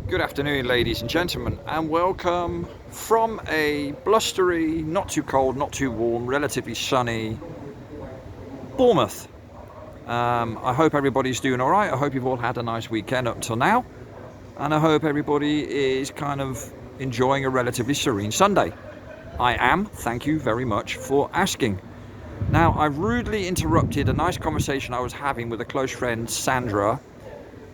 Good afternoon, ladies and gentlemen, and welcome from a blustery, not too cold, not too warm, relatively sunny Bournemouth. I hope everybody's doing all right. I hope you've all had a nice weekend up until now, and I hope everybody is kind of enjoying a relatively serene Sunday. I am. Thank you very much for asking. Now, I've rudely interrupted a nice conversation I was having with a close friend, Sandra,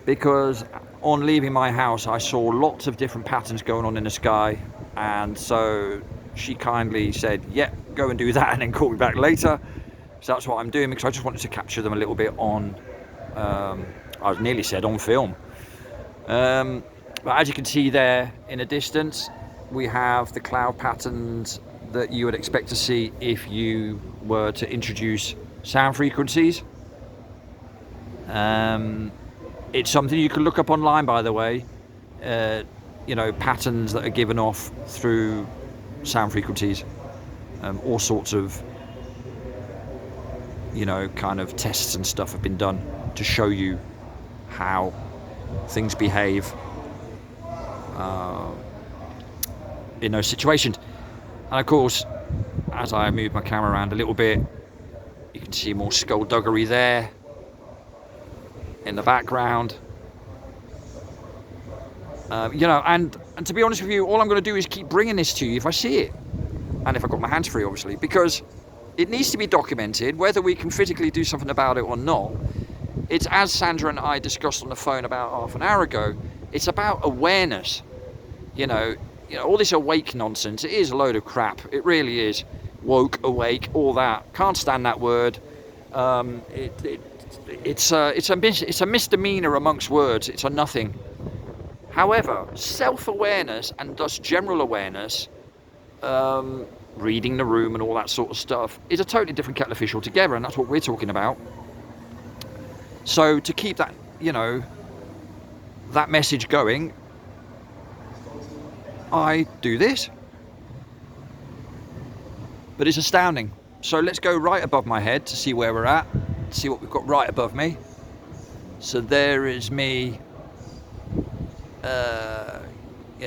because on leaving my house I saw lots of different patterns going on in the sky, and so she kindly said, yeah, go and do that and then call me back later. So that's what I'm doing, because I just wanted to capture them a little bit on I nearly said on film. But as you can see there in the distance, we have the cloud patterns that you would expect to see if you were to introduce sound frequencies. It's something you can look up online, by the way. Patterns that are given off through sound frequencies. All sorts of, kind of tests and stuff have been done to show you how things behave in those situations. And of course, as I move my camera around a little bit, you can see more skullduggery there in the background. And to be honest with you, all I'm going to do is keep bringing this to you if I see it, and if I've got my hands free, obviously, because it needs to be documented, whether we can physically do something about it or not. It's, as Sandra and I discussed on the phone about half an hour ago, it's about awareness. All this awake nonsense, it is a load of crap. It really is. Woke, awake, all that. Can't stand that word. It's a misdemeanor amongst words. It's a nothing. However, self-awareness and thus general awareness, reading the room and all that sort of stuff, is a totally different kettle of fish altogether, and that's what we're talking about. So to keep that, that message going, I do this. But it's astounding. So let's go right above my head to see where we're at, see what we've got right above me. So there is me,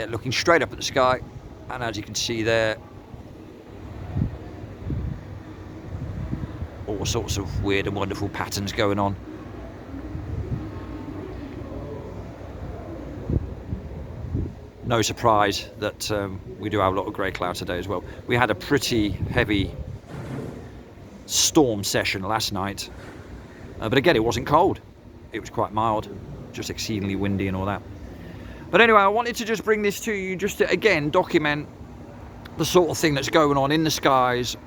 looking straight up at the sky, and as you can see there, all sorts of weird and wonderful patterns going on. No surprise that we do have a lot of grey clouds today as well. We had a pretty heavy storm session last night, but again, it wasn't cold. It was quite mild, just exceedingly windy and all that. But anyway, I wanted to just bring this to you just to, again, document the sort of thing that's going on in the skies,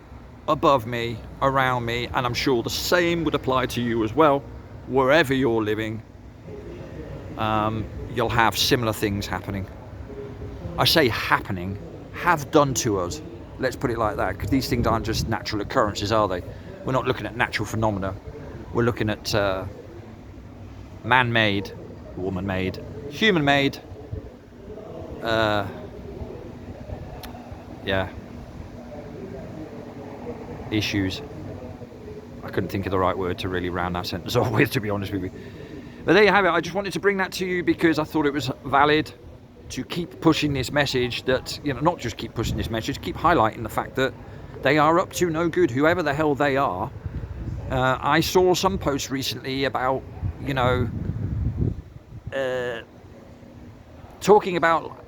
above me, around me, and I'm sure the same would apply to you as well. Wherever you're living, you'll have similar things happening. I say happening, have done to us. Let's put it like that, because these things aren't just natural occurrences, are they? We're not looking at natural phenomena. We're looking at man-made, woman-made, human-made, issues. I couldn't think of the right word to really round that sentence off with, to be honest with you. But there you have it. I just wanted to bring that to you because I thought it was valid to keep pushing this message, that, not just keep pushing this message, keep highlighting the fact that they are up to no good, whoever the hell they are. I saw some posts recently about, talking about,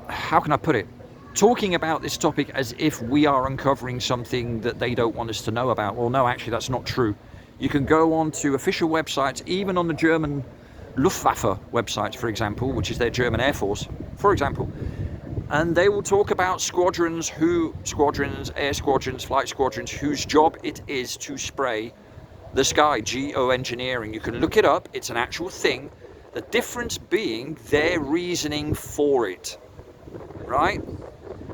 how can I put it? Talking about this topic as if we are uncovering something that they don't want us to know about. Well, no, actually, that's not true. You can go on to official websites, even on the German Luftwaffe website, for example, which is their German Air Force, for example, and they will talk about air squadrons, flight squadrons, whose job it is to spray the sky, geoengineering. You can look it up, it's an actual thing. The difference being their reasoning for it, right?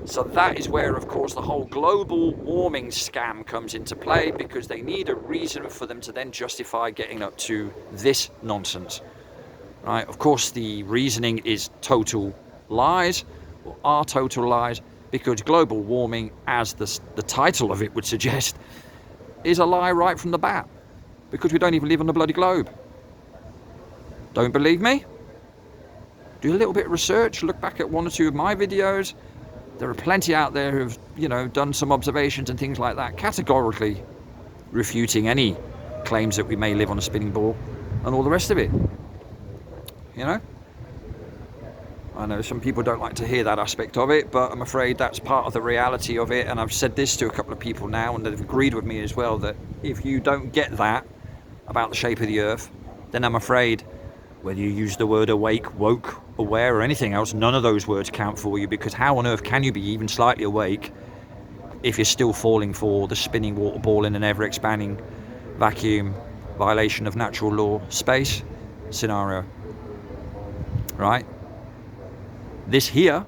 So that is where, of course, the whole global warming scam comes into play, because they need a reason for them to then justify getting up to this nonsense. Right? Of course, the reasoning is total lies, or are total lies, because global warming, as the title of it would suggest, is a lie right from the bat, because we don't even live on the bloody globe. Don't believe me? do a little bit of research, look back at 1 or 2 of my videos. There are plenty out there who've, you know, done some observations and things like that, categorically refuting any claims that we may live on a spinning ball and all the rest of it. You know? I know some people don't like to hear that aspect of it, but I'm afraid that's part of the reality of it. And I've said this to a couple of people now, and they've agreed with me as well, that if you don't get that about the shape of the earth, then I'm afraid whether you use the word awake, woke, aware, or anything else, none of those words count for you, because how on earth can you be even slightly awake if you're still falling for the spinning water ball in an ever-expanding vacuum, violation of natural law, space scenario, right? This here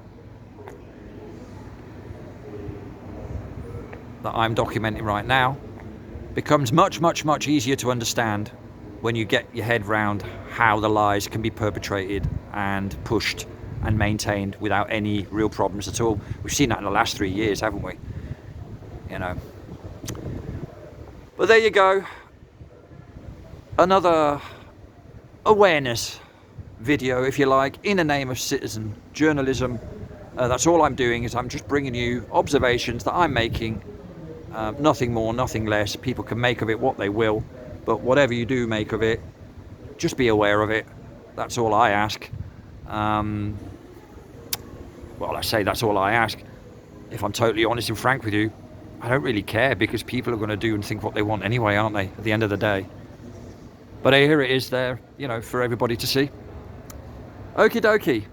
that I'm documenting right now becomes much, much, much easier to understand when you get your head round how the lies can be perpetrated and pushed and maintained without any real problems at all. We've seen that in the last 3 years, haven't we? You know. But there you go. Another awareness video, if you like, in the name of citizen journalism. That's all I'm doing, is I'm just bringing you observations that I'm making, nothing more, nothing less. People can make of it what they will, but whatever you do make of it, just be aware of it. That's all I ask. Well, I say that's all I ask. If I'm totally honest and frank with you, I don't really care, because people are going to do and think what they want anyway, aren't they, at the end of the day? But here it is there, you know, for everybody to see. Okie dokie.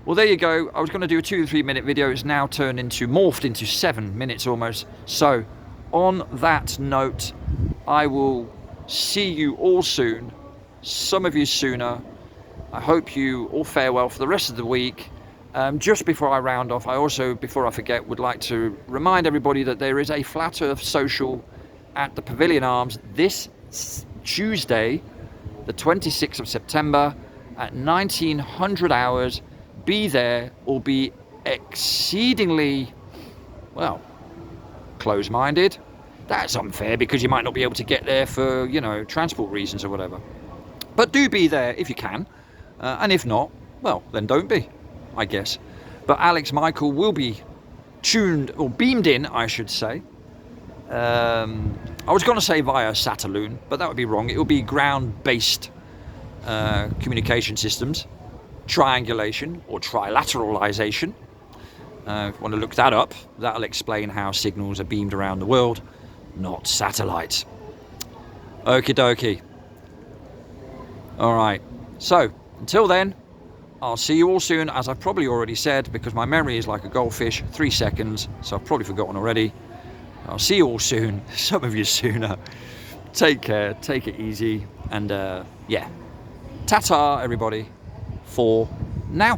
Well, there you go. I was going to do a 2 to 3 minute video. It's now morphed into 7 minutes almost. So on that note, I will see you all soon. Some of you sooner. I hope you all fare well for the rest of the week. Just before I round off, I also, before I forget, would like to remind everybody that there is a Flat Earth social at the Pavilion Arms this Tuesday, the 26th of September, at 1900 hours. Be there or be exceedingly, well, close-minded. That's unfair, because you might not be able to get there for, you know, transport reasons or whatever. But do be there if you can, and if not, well, then don't be, I guess. But Alex Michael will be tuned, or beamed in, I should say. I was going to say via Sataloon, but that would be wrong. It will be ground-based communication systems, triangulation or trilateralisation. If you want to look that up, that'll explain how signals are beamed around the world, not satellites. Okie dokie. All right. So until then, I'll see you all soon, as I've probably already said, because my memory is like a goldfish, 3 seconds, so I've probably forgotten already. I'll see you all soon, some of you sooner. Take care, take it easy, and yeah. Ta-ta, everybody, for now.